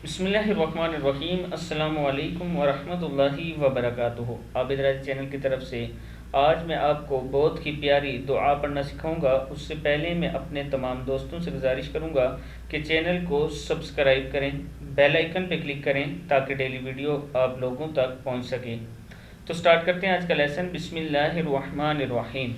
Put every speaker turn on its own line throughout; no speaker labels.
بسم اللہ الرحمن الرحیم۔ السلام علیکم ورحمۃ اللہ وبرکاتہ۔ عابد راضی چینل کی طرف سے آج میں آپ کو بہت ہی پیاری دعا پڑھنا سکھاؤں گا۔ اس سے پہلے میں اپنے تمام دوستوں سے گزارش کروں گا کہ چینل کو سبسکرائب کریں، بیل آئیکن پہ کلک کریں تاکہ ڈیلی ویڈیو آپ لوگوں تک پہنچ سکے۔ تو سٹارٹ کرتے ہیں آج کا لیسن۔ بسم اللہ الرحمن الرحیم۔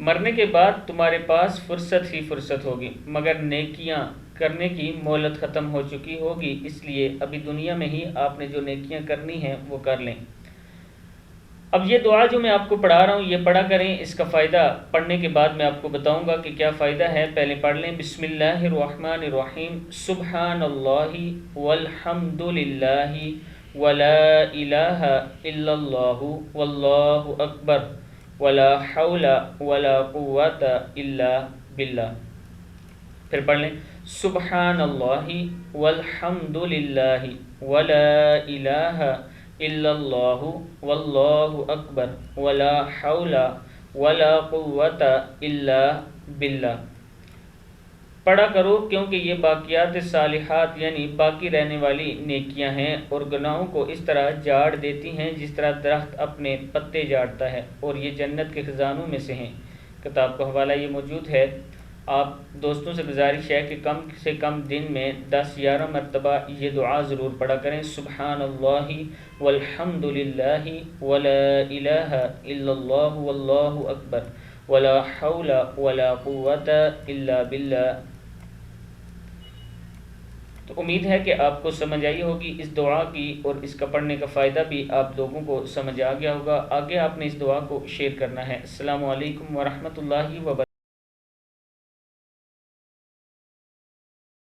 مرنے کے بعد تمہارے پاس فرصت ہی فرصت ہوگی، مگر نیکیاں کرنے کی مہلت ختم ہو چکی ہوگی، اس لیے ابھی دنیا میں ہی آپ نے جو نیکیاں کرنی ہیں وہ کر لیں۔ اب یہ دعا جو میں آپ کو پڑھا رہا ہوں یہ پڑھا کریں، اس کا فائدہ پڑھنے کے بعد میں آپ کو بتاؤں گا کہ کیا فائدہ ہے۔ پہلے پڑھ لیں۔ بسم اللہ الرحمن الرحیم۔ سبحان اللہ والحمد للہ ولا الہ الا اللہ واللہ اکبر ولا حول ولا قوت الا باللہ۔ پھر پڑھ لیں۔ سبحان اللہ والحمد للہ ولا الہ الا اللہ واللہ اکبر ولا حول ولا قوت الا باللہ۔ پڑھا کرو کیونکہ یہ باقیات صالحات یعنی باقی رہنے والی نیکیاں ہیں اور گناہوں کو اس طرح جاڑ دیتی ہیں جس طرح درخت اپنے پتے جاڑتا ہے، اور یہ جنت کے خزانوں میں سے ہیں۔ کتاب کا حوالہ یہ موجود ہے۔ آپ دوستوں سے گزارش ہے کہ کم سے کم دن میں 10-11 مرتبہ یہ دعا ضرور پڑھا کریں۔ سبحان اللہ والحمد للہ ولا الہ الا اللہ واللہ اکبر ولا حول ولا قوت الا باللہ۔ تو امید ہے کہ آپ کو سمجھ آئی ہوگی اس دعا کی، اور اس کا پڑھنے کا فائدہ بھی آپ لوگوں کو سمجھ آ گیا ہوگا۔ آگے آپ نے اس دعا کو شیئر کرنا ہے۔ السلام علیکم ورحمۃ اللہ وبرکاتہ۔